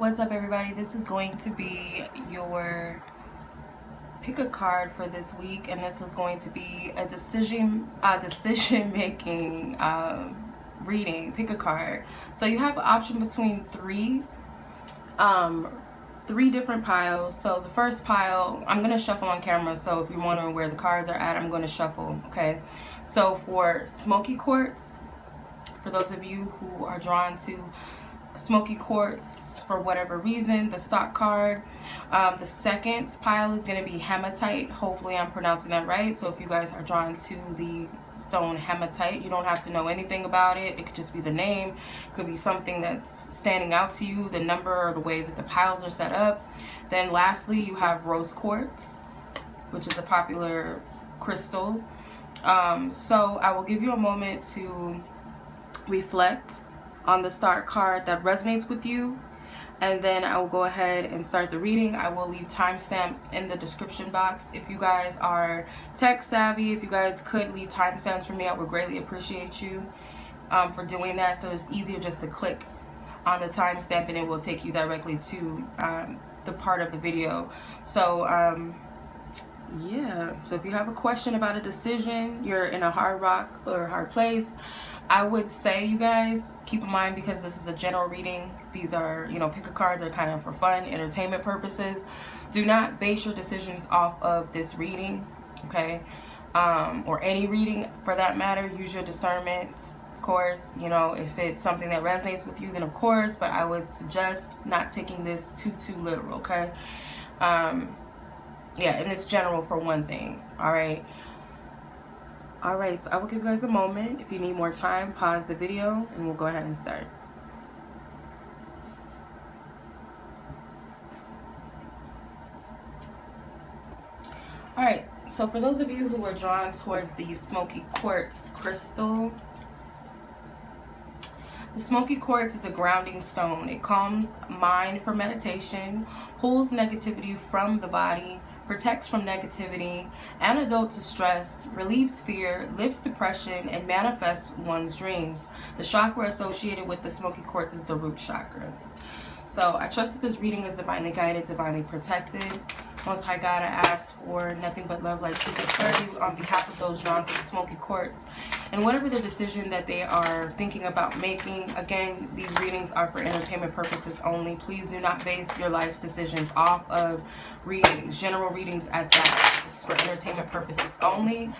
What's up, everybody? This is going to be your pick a card for this week, and this is going to be a decision making reading. Pick a card. So you have an option between three different piles. So the first pile, I'm gonna shuffle on camera, so if you're wondering where the cards are at, I'm gonna shuffle. Okay, so for Smoky Quartz, for those of you who are drawn to Smoky Quartz for whatever reason, the stock card. The second pile is going to be Hematite. Hopefully I'm pronouncing that right. So if you guys are drawn to the stone Hematite, you don't have to know anything about it. It could just be the name. It could be something that's standing out to you, the number or the way that the piles are set up. Then lastly, you have rose quartz, which is a popular crystal. So I will give you a moment to reflect on the start card that resonates with you, and then I will go ahead and start the reading. I will leave timestamps in the description box. If you guys are tech savvy, if you guys could leave timestamps for me, I would greatly appreciate you for doing that, so it's easier just to click on the timestamp and it will take you directly to the part of the video. So yeah, so if you have a question about a decision, you're in a hard rock or a hard place, I would say, you guys, keep in mind, because this is a general reading, these are, you know, pick a cards are kind of for fun, entertainment purposes. Do not base your decisions off of this reading, okay? Or any reading for that matter. Use your discernment, of course. You know, if it's something that resonates with you, then of course, but I would suggest not taking this too literal, okay? Yeah, and it's general for one thing. All right, so I will give you guys a moment. If you need more time, pause the video and we'll go ahead and start. All right, so for those of you who are drawn towards the Smoky Quartz crystal, the Smoky Quartz is a grounding stone. It calms mind for meditation, pulls negativity from the body, protects from negativity, antidote to stress, relieves fear, lifts depression, and manifests one's dreams. The chakra associated with the Smoky Quartz is the root chakra. So I trust that this reading is divinely guided, divinely protected. Most High God, I ask for nothing but love, light, truth, and clarity on behalf of those drawn to the Smoky Quartz. And whatever the decision that they are thinking about making, again, these readings are for entertainment purposes only. Please do not base your life's decisions off of readings, general readings at that. This is for entertainment purposes only.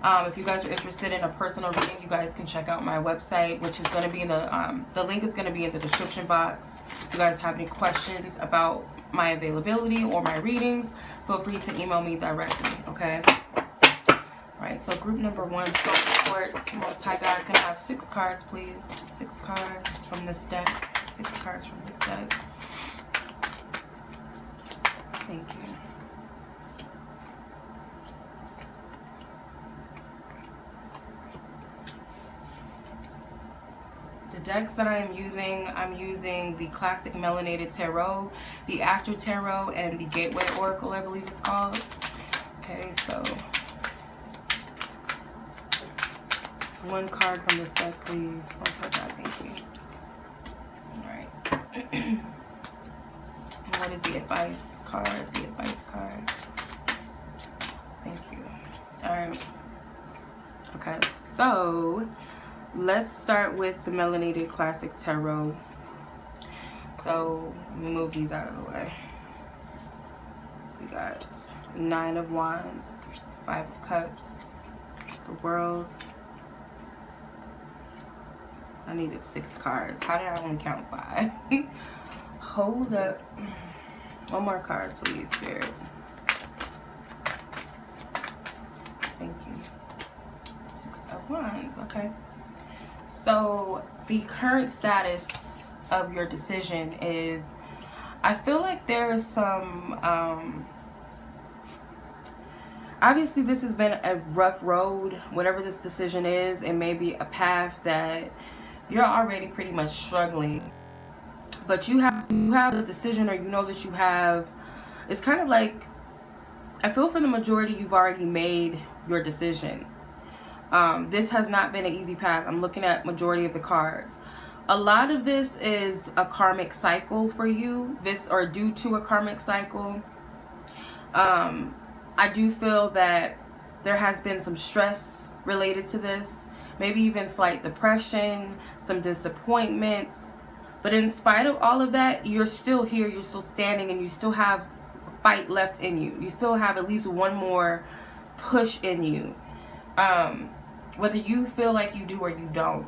If you guys are interested in a personal reading, you guys can check out my website, which is going to be in the link is going to be in the description box. If you guys have any questions about my availability or my readings, feel free to email me directly, okay? All right, so group number 1, Smoky Quartz. Most High God, can I have 6 cards, please? 6 cards from this deck. 6 cards from this deck. Thank you. The decks that I'm using the Classic Melanated Tarot, the After Tarot, and the Gateway Oracle, I believe it's called. Okay, so 1 card from this deck, please. Oh my God, thank you. Alright. And what is the advice card? The advice card. Thank you. Alright. Okay, so let's start with the Melanated Classic Tarot. So let me move these out of the way. We got 9 of Wands, 5 of Cups, the World. I needed 6 cards. How did I only count 5? Hold up. 1 more card, please, Spirit. Thank you. 6 of Wands. Okay. So the current status of your decision is, I feel like there's some, obviously this has been a rough road. Whatever this decision is, it may be a path that you're already pretty much struggling. But you have a decision, or you know that you have, it's kind of like, I feel for the majority you've already made your decision. This has not been an easy path. I'm looking at majority of the cards. A lot of this is a karmic cycle for you, or due to a karmic cycle. I do feel that there has been some stress related to this, maybe even slight depression, some disappointments. But in spite of all of that, you're still here, you're still standing, and you still have a fight left in you. You still have at least one more push in you, whether you feel like you do or you don't.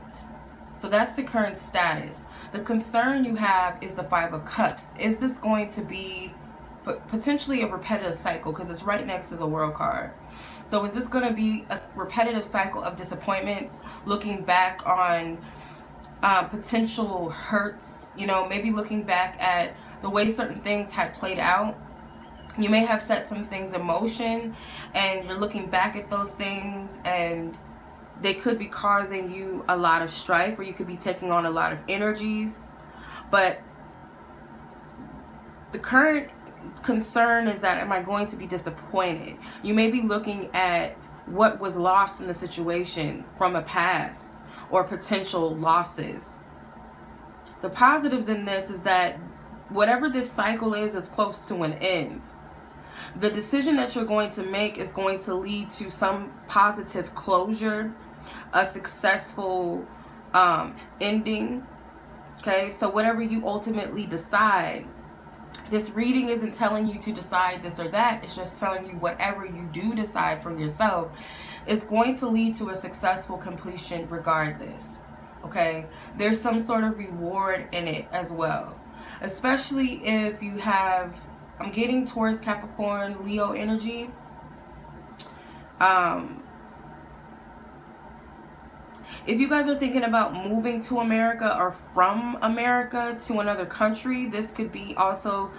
So that's the current status. The concern you have is the Five of Cups. Is this going to be potentially a repetitive cycle, because it's right next to the World card? So is this going to be a repetitive cycle of disappointments, looking back on potential hurts, you know, maybe looking back at the way certain things had played out? You may have set some things in motion, and you're looking back at those things, and they could be causing you a lot of strife, or you could be taking on a lot of energies. But the current concern is that, am I going to be disappointed? You may be looking at what was lost in the situation from a past, or potential losses. The positives in this is that whatever this cycle is close to an end. The decision that you're going to make is going to lead to some positive closure, a successful ending. Okay, so whatever you ultimately decide, this reading isn't telling you to decide this or that. It's just telling you whatever you do decide for yourself is going to lead to a successful completion regardless. Okay, there's some sort of reward in it as well, especially if you have, I'm getting towards Capricorn, Leo energy. If you guys are thinking about moving to America or from America to another country, this could be also,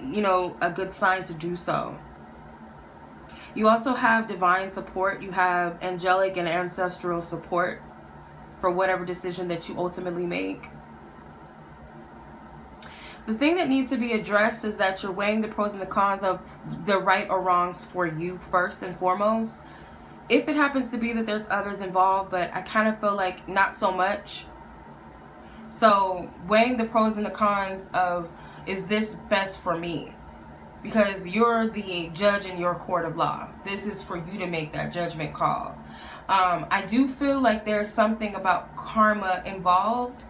you know, a good sign to do so. You also have divine support. You have angelic and ancestral support for whatever decision that you ultimately make. The thing that needs to be addressed is that you're weighing the pros and the cons of the right or wrongs for you first and foremost. If it happens to be that there's others involved, but I kind of feel like not so much. So weighing the pros and the cons of, is this best for me? Because you're the judge in your court of law. This is for you to make that judgment call. I do feel like there's something about karma involved.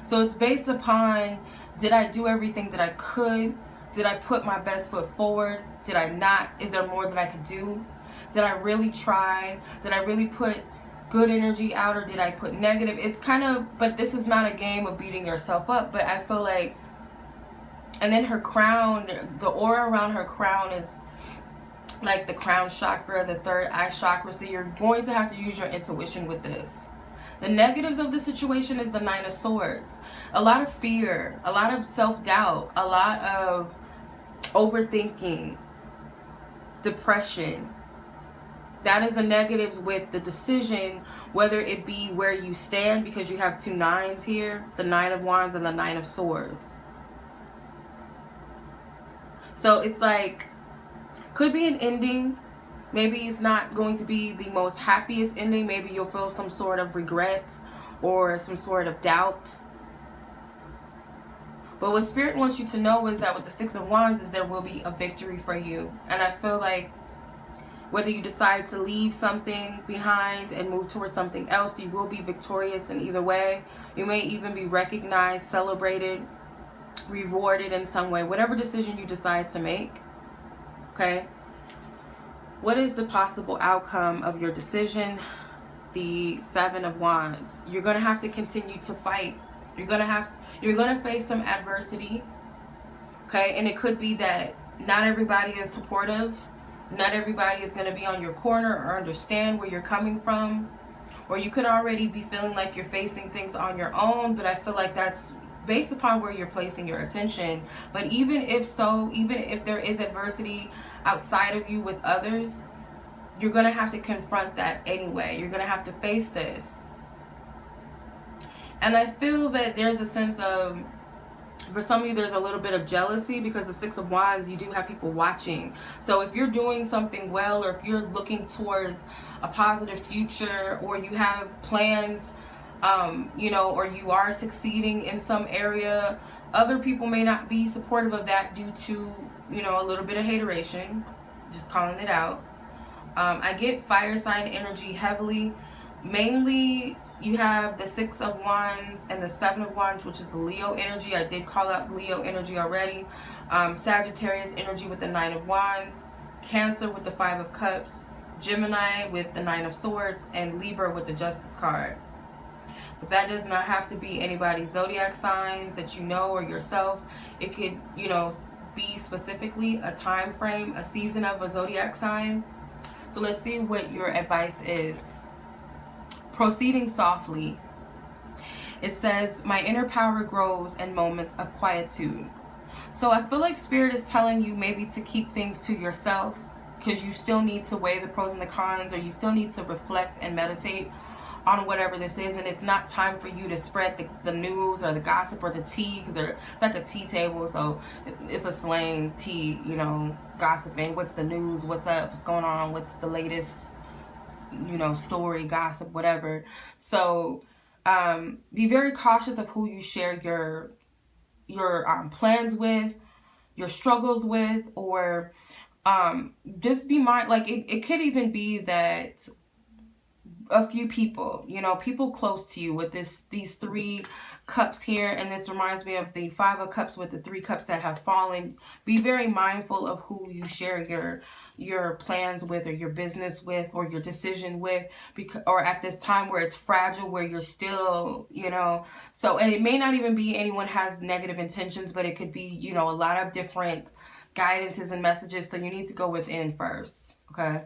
So it's based upon, did I do everything that I could? Did I put my best foot forward? Did I not? Is there more that I could do? Did I really try? Did I really put good energy out, or did I put negative? It's kind of, but this is not a game of beating yourself up. But I feel like, and then her crown, the aura around her crown is like the crown chakra, the third eye chakra. So you're going to have to use your intuition with this. The negatives of the situation is the Nine of Swords. A lot of fear, a lot of self-doubt, a lot of overthinking, depression. That is the negatives with the decision, whether it be where you stand, because you have two nines here, the Nine of Wands and the Nine of Swords. So it's like, could be an ending. Maybe it's not going to be the most happiest ending. Maybe you'll feel some sort of regret or some sort of doubt. But what Spirit wants you to know is that with the Six of Wands is there will be a victory for you. And I feel like whether you decide to leave something behind and move towards something else, you will be victorious in either way. You may even be recognized, celebrated, rewarded in some way. Whatever decision you decide to make. Okay? What is the possible outcome of your decision? The Seven of Wands. You're going to have to continue to fight. You're going to face some adversity. Okay? And it could be that not everybody is supportive. Not everybody is going to be on your corner or understand where you're coming from. Or you could already be feeling like you're facing things on your own, but I feel like that's based upon where you're placing your attention. But even if so, even if there is adversity outside of you with others, you're going to have to confront that anyway. You're going to have to face this. And I feel that there's a sense of, for some of you, there's a little bit of jealousy because the Six of Wands, you do have people watching. So if you're doing something well, or if you're looking towards a positive future, or you have plans you know, or you are succeeding in some area. Other people may not be supportive of that due to, you know, a little bit of hateration. Just calling it out. I get fire sign energy heavily. Mainly, you have the 6 of Wands and the 7 of Wands, which is Leo energy. I did call out Leo energy already. Sagittarius energy with the 9 of Wands. Cancer with the 5 of Cups. Gemini with the 9 of Swords. And Libra with the Justice card. But that does not have to be anybody's zodiac signs that you know or yourself. It could, you know, be specifically a time frame, a season of a zodiac sign. So let's see what your advice is. Proceeding softly. It says, my inner power grows in moments of quietude. So I feel like Spirit is telling you maybe to keep things to yourself, because you still need to weigh the pros and the cons, or you still need to reflect and meditate on whatever this is. And it's not time for you to spread the news or the gossip or the tea, because it's like a tea table, so it's a slang tea, you know, gossiping. What's the news? What's up? What's going on? What's the latest, you know, story, gossip, whatever. So be very cautious of who you share your plans with, your struggles with, or just be mindful. Like it could even be that a few people, you know, people close to you with these 3 cups here, and this reminds me of the 5 of Cups with the 3 cups that have fallen. Be very mindful of who you share your plans with, or your business with, or your decision with, because, or at this time where it's fragile, where you're still, you know. So, and it may not even be anyone has negative intentions, but it could be, you know, a lot of different guidances and messages. So you need to go within first, okay?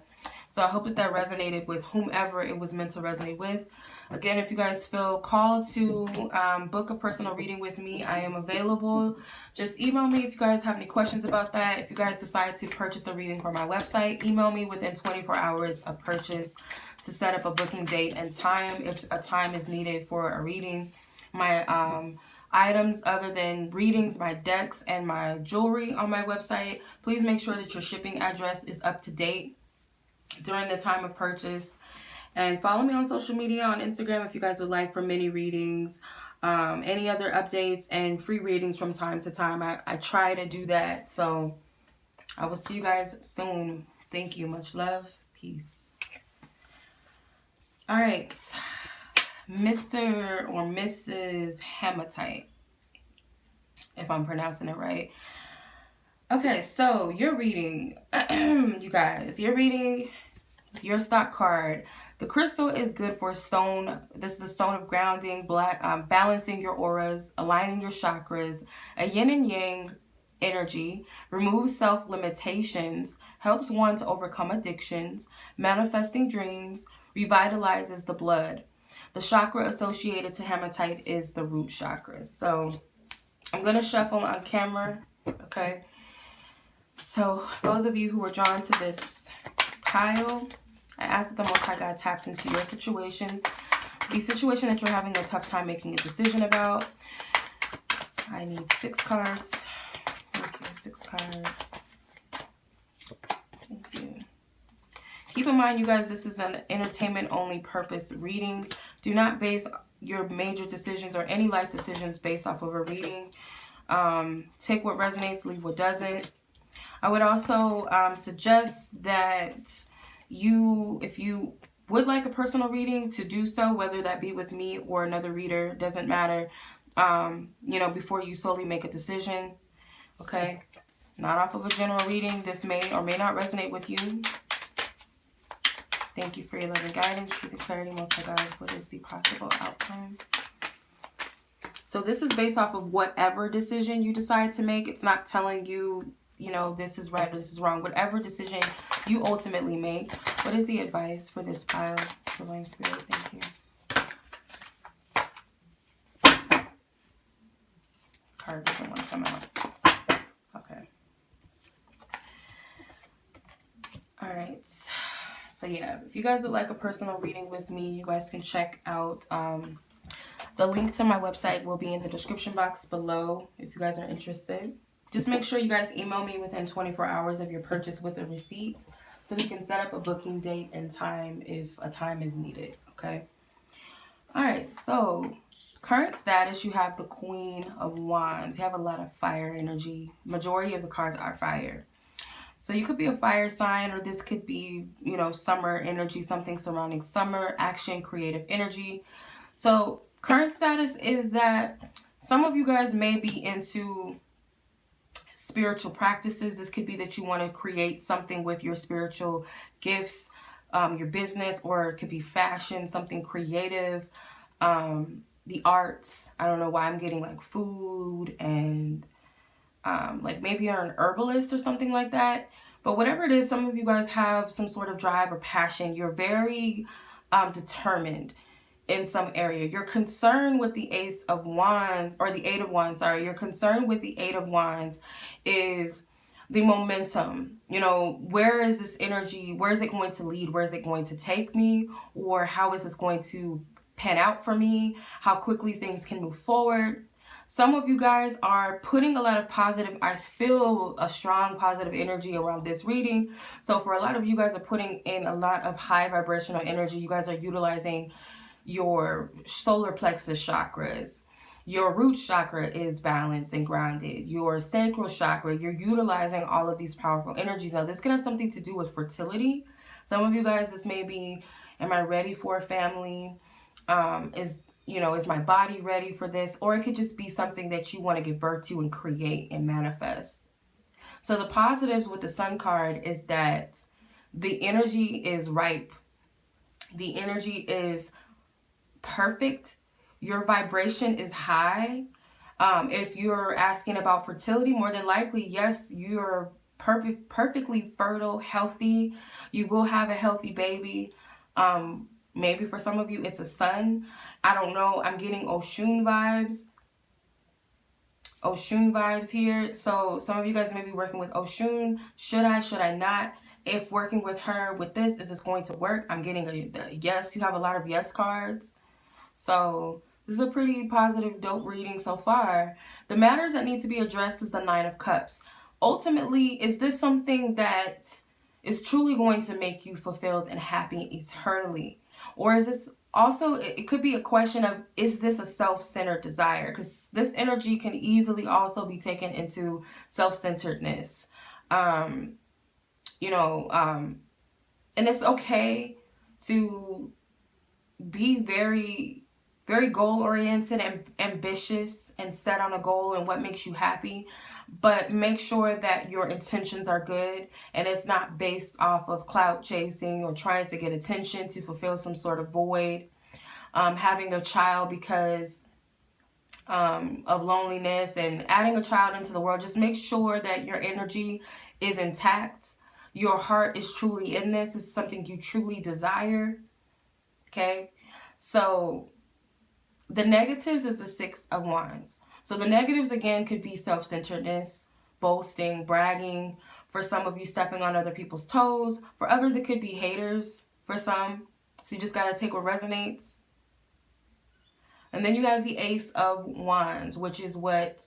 So I hope that resonated with whomever it was meant to resonate with. Again, if you guys feel called to book a personal reading with me, I am available. Just email me if you guys have any questions about that. If you guys decide to purchase a reading from my website, email me within 24 hours of purchase to set up a booking date and time if a time is needed for a reading. My items other than readings, my decks, and my jewelry on my website, please make sure that your shipping address is up to date during the time of purchase. And follow me on social media, on Instagram, if you guys would like, for mini readings, any other updates, and free readings from time to time. I try to do that. So I will see you guys soon. Thank you. Much love. Peace. All right. Mr. or Mrs. Hematite, if I'm pronouncing it right. Okay, so you're reading, you guys, you're reading your stock card. The crystal is good for stone. This is the stone of grounding, balancing your auras, aligning your chakras, a yin and yang energy, removes self-limitations, helps one to overcome addictions, manifesting dreams, revitalizes the blood. The chakra associated to hematite is the root chakra. So I'm going to shuffle on camera, okay? So those of you who are drawn to this pile, I ask that the Most High God taps into your situations, the situation that you're having a tough time making a decision about. I need 6 cards. Thank you, 6 cards. Thank you. Keep in mind, you guys, this is an entertainment only purpose reading. Do not base your major decisions or any life decisions based off of a reading. Take what resonates, leave what doesn't. I would also suggest that if you would like a personal reading, to do so, whether that be with me or another reader, doesn't matter, you know, before you solely make a decision, okay? Not off of a general reading. This may or may not resonate with you. Thank you for your love and guidance, truth and clarity, Most High God. What is the possible outcome? So this is based off of whatever decision you decide to make. It's not telling you, you know, this is right or this is wrong. Whatever decision you ultimately make. What is the advice for this pile? Divine Spirit, thank you. Card doesn't want to come out. Okay. All right. So yeah, if you guys would like a personal reading with me, you guys can check out the link to my website will be in the description box below if you guys are interested. Just make sure you guys email me within 24 hours of your purchase with a receipt so we can set up a booking date and time if a time is needed, okay? All right, so current status, you have the Queen of Wands. You have a lot of fire energy. Majority of the cards are fire. So you could be a fire sign, or this could be, you know, summer energy, something surrounding summer, action, creative energy. So current status is that some of you guys may be into spiritual practices. This could be that you want to create something with your spiritual gifts, your business, or it could be fashion, something creative, the arts. I don't know why I'm getting like food and like maybe you're an herbalist or something like that. But whatever it is, some of you guys have some sort of drive or passion. You're very determined in some area. You're concerned with the Ace of Wands, or the Eight of Wands, sorry. You're concerned with the Eight of Wands is the momentum. You know, where is this energy? Where is it going to lead? Where is it going to take me? Or how is this going to pan out for me? How quickly things can move forward. Some of you guys are putting a lot of positive, I feel a strong positive energy around this reading. So for a lot of you guys are putting in a lot of high vibrational energy. You guys are utilizing your solar plexus chakras. Your root chakra is balanced and grounded. Your sacral chakra, you're utilizing all of these powerful energies. Now, this can have something to do with fertility. Some of you guys, this may be, am I ready for a family? Is my body ready for this? Or it could just be something that you want to give birth to and create and manifest. So the positives with the Sun card is that the energy is ripe. The energy is perfect. Your vibration is high. If you're asking about fertility, more than likely, yes, you're perfectly fertile, healthy. You will have a healthy baby. Maybe for some of you, it's a son. I don't know. I'm getting Oshun vibes. Oshun vibes here. So some of you guys may be working with Oshun. Should I not? If working with her with this, is this going to work? I'm getting a yes. You have a lot of yes cards. So this is a pretty positive, dope reading so far. The matters that need to be addressed is the Nine of Cups. Ultimately, is this something that is truly going to make you fulfilled and happy eternally? Or is this also, it could be a question of, is this a self-centered desire? Because this energy can easily also be taken into self-centeredness. And it's okay to be very goal-oriented and ambitious and set on a goal and what makes you happy, but make sure that your intentions are good and it's not based off of clout chasing or trying to get attention to fulfill some sort of void. Having a child because of loneliness and adding a child into the world, just make sure that your energy is intact. Your heart is truly in this. It's something you truly desire. Okay, so the negatives is the Six of Wands. So the negatives, again, could be self-centeredness, boasting, bragging. For some of you, stepping on other people's toes. For others, it could be haters for some. So you just got to take what resonates. And then you have the Ace of Wands, which is what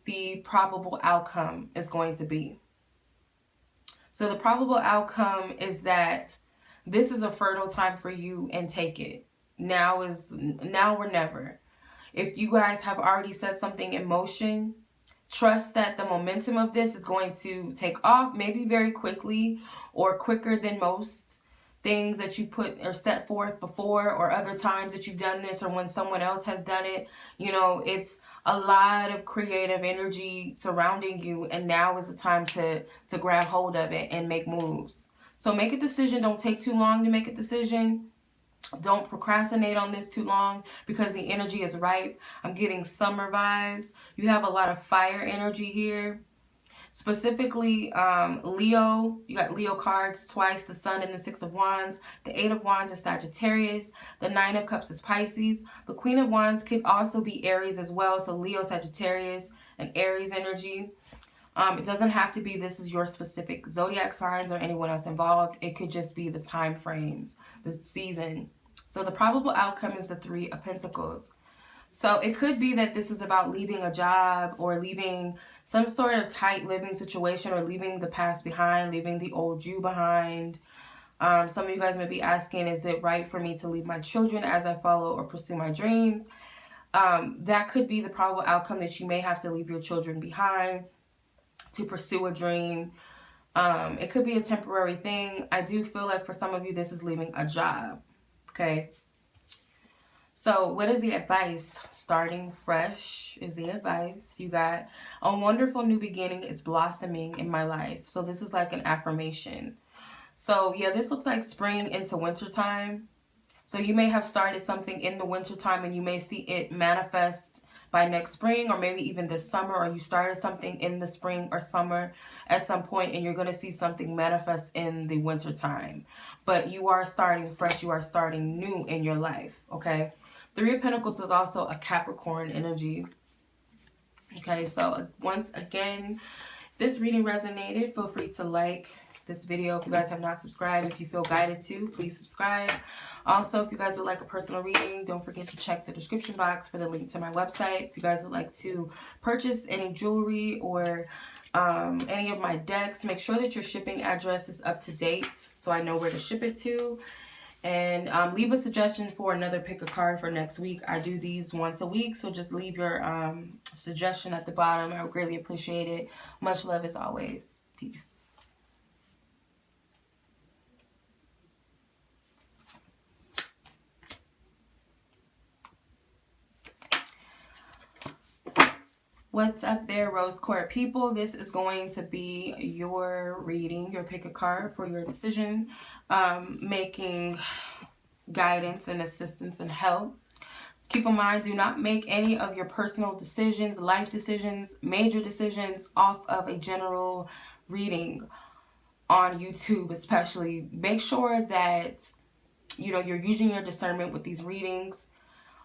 the probable outcome is going to be. So the probable outcome is that this is a fertile time for you and take it. Now or never. If you guys have already set something in motion, trust that the momentum of this is going to take off, maybe very quickly or quicker than most things that you put or set forth before, or other times that you've done this, or when someone else has done it. You know, it's a lot of creative energy surrounding you, and now is the time to grab hold of it and make moves. So make a decision. Don't take too long to make a decision. Don't procrastinate on this too long because the energy is ripe. I'm getting summer vibes. You have a lot of fire energy here. Specifically, Leo. You got Leo cards twice, the Sun and the Six of Wands. The Eight of Wands is Sagittarius. The Nine of Cups is Pisces. The Queen of Wands could also be Aries as well. So Leo, Sagittarius, and Aries energy. It doesn't have to be this is your specific zodiac signs or anyone else involved. It could just be the time frames, the season. So the probable outcome is the Three of Pentacles. So it could be that this is about leaving a job or leaving some sort of tight living situation, or leaving the past behind, leaving the old you behind. Some of you guys may be asking, is it right for me to leave my children as I follow or pursue my dreams? That could be the probable outcome, that you may have to leave your children behind to pursue a dream. It could be a temporary thing. I do feel like for some of you, this is leaving a job. Okay. So what is the advice? Starting fresh is the advice. You got a wonderful new beginning is blossoming in my life. So this is like an affirmation. So yeah, this looks like spring into winter time. So you may have started something in the winter time and you may see it manifest by next spring, or maybe even this summer, or you started something in the spring or summer at some point and you're going to see something manifest in the winter time. But you are starting fresh, you are starting new in your life, okay? Three of Pentacles is also a Capricorn energy. Okay, so once again, this reading resonated, feel free to like this video. If you guys have not subscribed, if you feel guided to, please subscribe. Also, if you guys would like a personal reading, don't forget to check the description box for the link to my website. If you guys would like to purchase any jewelry or any of my decks, make sure that your shipping address is up to date so I know where to ship it to. And leave a suggestion for another pick a card for next week. I do these once a week, so just leave your suggestion at the bottom. I would greatly appreciate it. Much love as always. Peace. What's up there, Rose Court people? This is going to be your reading, your pick a card for your decision making guidance and assistance and help. Keep in mind, do not make any of your personal decisions, life decisions, major decisions off of a general reading on YouTube especially. Make sure that, you know, you're using your discernment with these readings.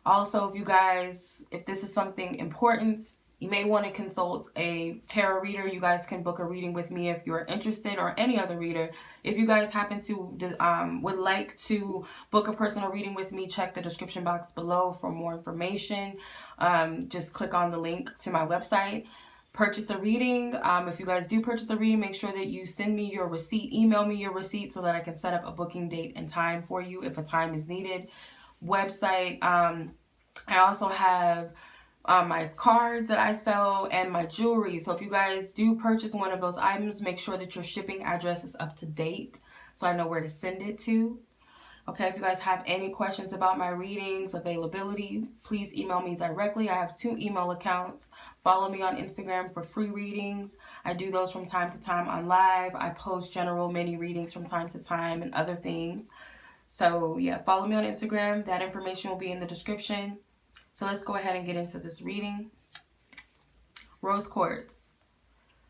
Also, if you guys, if this is something important, you may want to consult a tarot reader. You guys can book a reading with me if you're interested, or any other reader. If you guys happen to would like to book a personal reading with me, check the description box below for more information. Just click on the link to my website. Purchase a reading. If you guys do purchase a reading, make sure that you send me your receipt, email me your receipt so that I can set up a booking date and time for you if a time is needed. Website. I also have my cards that I sell and my jewelry. So if you guys do purchase one of those items, make sure that your shipping address is up to date so I know where to send it to. Okay, if you guys have any questions about my readings, availability, please email me directly. I have 2 email accounts. Follow me on Instagram for free readings. I do those from time to time on live. I post general mini readings from time to time and other things. So yeah, follow me on Instagram. That information will be in the description. So let's go ahead and get into this reading. Rose Quartz.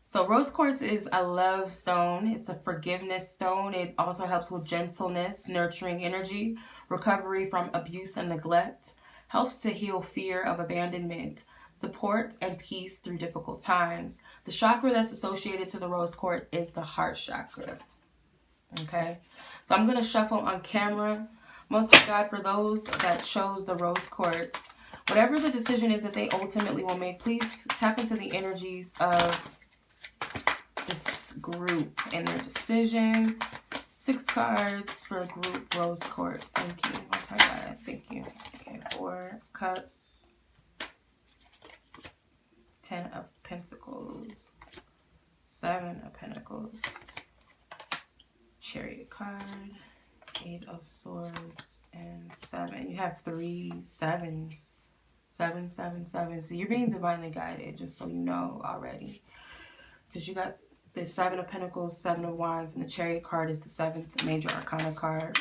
So Rose Quartz is a love stone. It's a forgiveness stone. It also helps with gentleness, nurturing energy, recovery from abuse and neglect, helps to heal fear of abandonment, support and peace through difficult times. The chakra that's associated to the Rose Quartz is the heart chakra. Okay, so I'm going to shuffle on camera. Most High God, for those that chose the Rose Quartz, whatever the decision is that they ultimately will make, please tap into the energies of this group and their decision. 6 cards for group Rose Quartz. Thank you. Most High God. Thank you. Okay, 4 cups. 10 of Pentacles. 7 of Pentacles. Chariot card. 8 of Swords. And 7. You have 3 sevens. 7, 7, 7. So you're being divinely guided, just so you know already. Because you got the 7 of Pentacles, 7 of Wands, and the Chariot card is the 7th major arcana card.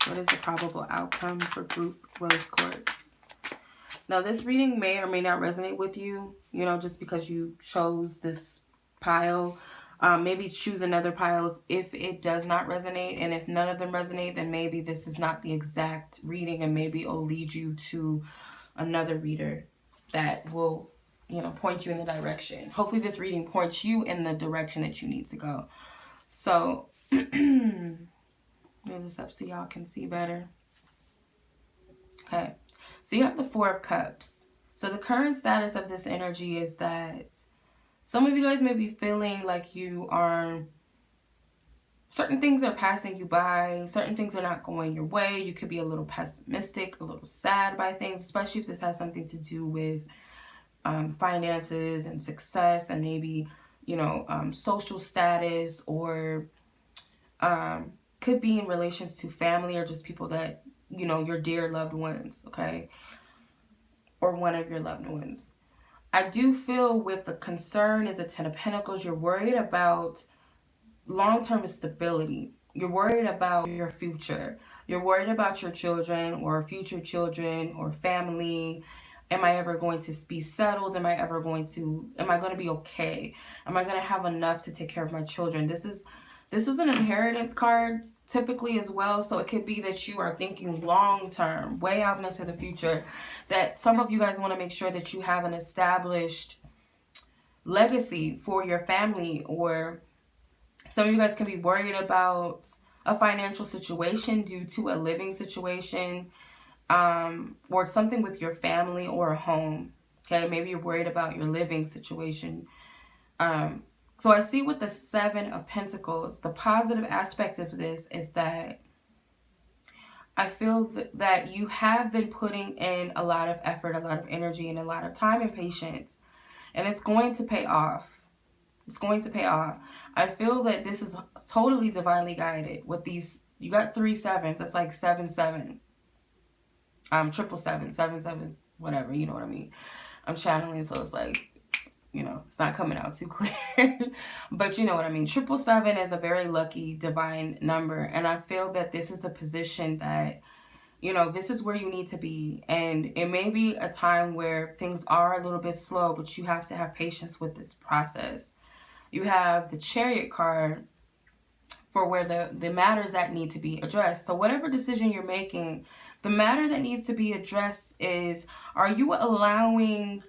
What is the probable outcome for group Rose Quartz? Now, this reading may or may not resonate with you, you know, just because you chose this pile. Maybe choose another pile if it does not resonate. And if none of them resonate, then maybe this is not the exact reading, and maybe it'll lead you to another reader that will, you know, point you in the direction. Hopefully this reading points you in the direction that you need to go. So, move this up so y'all can see better. Okay, so you have the 4 of Cups. So the current status of this energy is that some of you guys may be feeling like you are certain things are passing you by. Certain things are not going your way. You could be a little pessimistic, a little sad by things, especially if this has something to do with finances and success, and maybe, social status, or could be in relations to family, or just people that, your dear loved ones, okay? Or one of your loved ones. I do feel with the concern is the Ten of Pentacles, you're worried about long-term stability. You're worried about your future. You're worried about your children or future children or family. Am I ever going to be settled? Am I going to be okay? Am I going to have enough to take care of my children? This is an inheritance card typically as well. So it could be that you are thinking long term, way out into the future, that some of you guys want to make sure that you have an established legacy for your family, or some of you guys can be worried about a financial situation due to a living situation, or something with your family or a home. Okay, maybe you're worried about your living situation. So I see with the Seven of Pentacles, the positive aspect of this is that I feel that you have been putting in a lot of effort, a lot of energy, and a lot of time and patience, and it's going to pay off. It's going to pay off. I feel that this is totally divinely guided with these. You got 3 sevens. That's like 7 7. 777, 7 whatever. You know what I mean. I'm channeling, so it's like, it's not coming out too clear. But you know what I mean. 777 is a very lucky divine number. And I feel that this is the position that, this is where you need to be. And it may be a time where things are a little bit slow, but you have to have patience with this process. You have the Chariot card for where the matters that need to be addressed. So whatever decision you're making, the matter that needs to be addressed is, are you allowing,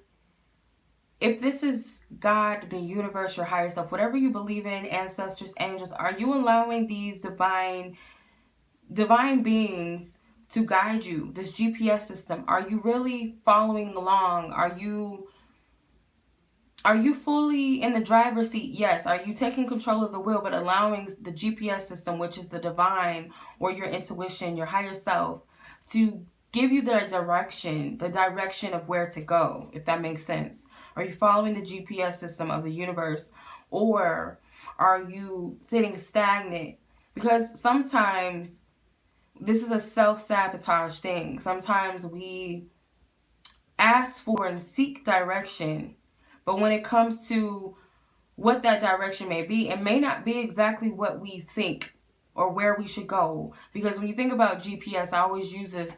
if this is God, the universe, your higher self, whatever you believe in, ancestors, angels, are you allowing these divine beings to guide you, this GPS system? Are you really following along? Are you fully in the driver's seat? Yes. Are you taking control of the wheel, but allowing the GPS system, which is the divine or your intuition, your higher self, to give you the direction of where to go, if that makes sense? Are you following the GPS system of the universe, or are you sitting stagnant? Because sometimes this is a self-sabotage thing. Sometimes we ask for and seek direction, but when it comes to what that direction may be, it may not be exactly what we think or where we should go. Because when you think about GPS, I always use this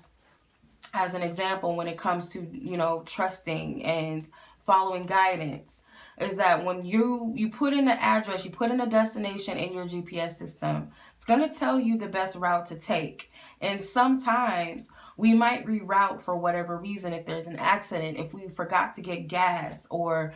as an example when it comes to, trusting and following guidance, is that when you put in the address, you put in a destination in your GPS system, it's going to tell you the best route to take. And sometimes we might reroute for whatever reason. If there's an accident, if we forgot to get gas, or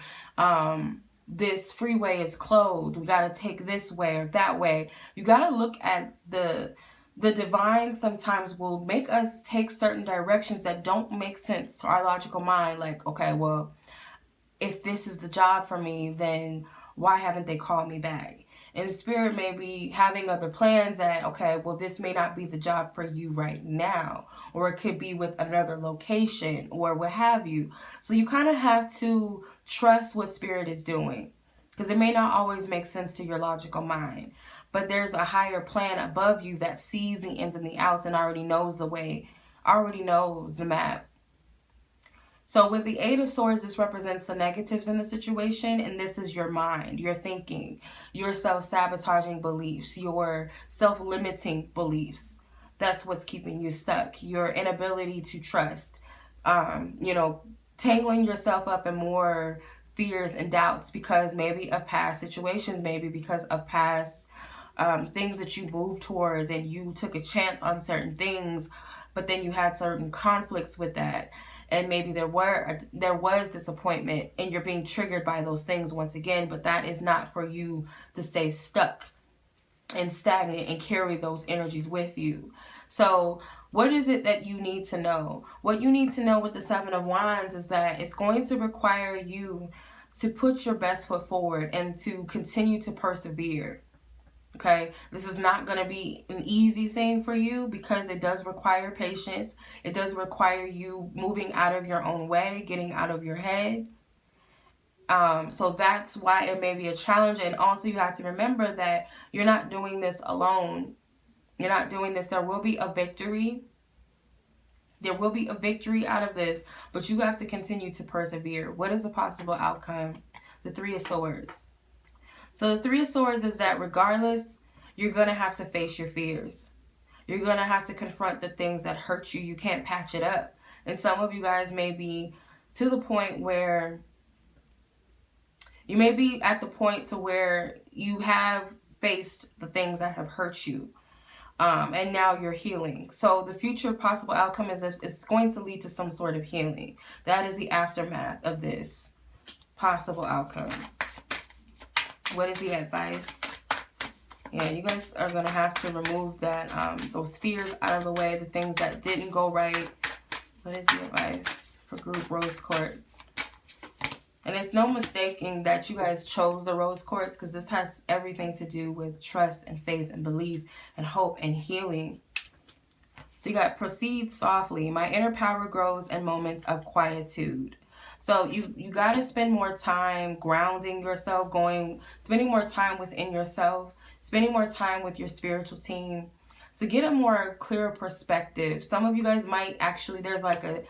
this freeway is closed, we got to take this way or that way. You got to look at the divine sometimes will make us take certain directions that don't make sense to our logical mind. Like, okay, well, if this is the job for me, then why haven't they called me back? And Spirit may be having other plans that, okay, well, this may not be the job for you right now, or it could be with another location, or what have you. So you kind of have to trust what Spirit is doing, because it may not always make sense to your logical mind. But there's a higher plan above you that sees the ins and the outs and already knows the way, already knows the map. So with the Eight of Swords, this represents the negatives in the situation, and this is your mind, your thinking, your self-sabotaging beliefs, your self-limiting beliefs. That's what's keeping you stuck. Your inability to trust, tangling yourself up in more fears and doubts because maybe of past situations, maybe because of past things that you moved towards, and you took a chance on certain things, but then you had certain conflicts with that. And maybe there was disappointment, and you're being triggered by those things once again, but that is not for you to stay stuck and stagnant and carry those energies with you. So what is it that you need to know? What you need to know with the Seven of Wands is that it's going to require you to put your best foot forward and to continue to persevere. Okay, this is not going to be an easy thing for you because it does require patience. It does require you moving out of your own way, getting out of your head. So that's why it may be a challenge. And also you have to remember that you're not doing this alone. You're not doing this. There will be a victory. There will be a victory out of this, but you have to continue to persevere. What is the possible outcome? The Three of Swords. So the Three of Swords is that regardless, you're going to have to face your fears. You're going to have to confront the things that hurt you. You can't patch it up. And some of you guys may be to the point where you may be at the point to where you have faced the things that have hurt you. And now you're healing. So the future possible outcome is it's going to lead to some sort of healing. That is the aftermath of this possible outcome. What is the advice? Yeah, you guys are going to have to remove that, those fears out of the way, the things that didn't go right. What is the advice for group Rose Quartz? And it's no mistaking that you guys chose the Rose Quartz, because this has everything to do with trust and faith and belief and hope and healing. So you got proceed softly. My inner power grows in moments of quietude. So you got to spend more time grounding yourself, spending more time within yourself, spending more time with your spiritual team to get a more clearer perspective. Some of you guys might actually, there's like a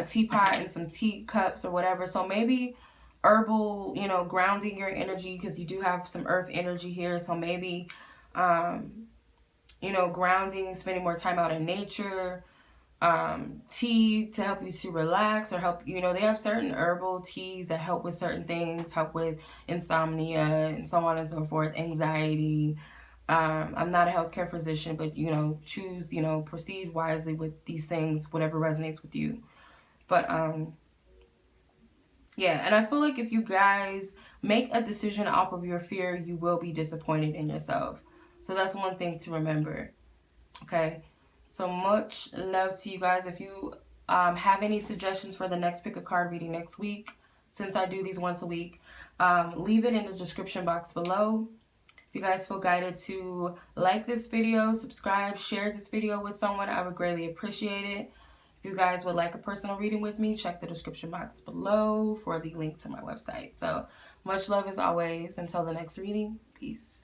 teapot and some teacups or whatever. So maybe herbal, you know, grounding your energy, because you do have some earth energy here. So maybe, you know, grounding, spending more time out in nature, tea to help you to relax or help, you know, they have certain herbal teas that help with certain things, help with insomnia and so on and so forth, anxiety. I'm not a healthcare physician, but, you know, choose, you know, proceed wisely with these things, whatever resonates with you. But, yeah, and I feel like if you guys make a decision off of your fear, you will be disappointed in yourself. So that's one thing to remember, okay? So much love to you guys. If you have any suggestions for the next pick a card reading next week, since I do these once a week, leave it in the description box below. If you guys feel guided to like this video, subscribe, share this video with someone, I would greatly appreciate it. If you guys would like a personal reading with me, check the description box below for the link to my website. So much love as always. Until the next reading, peace.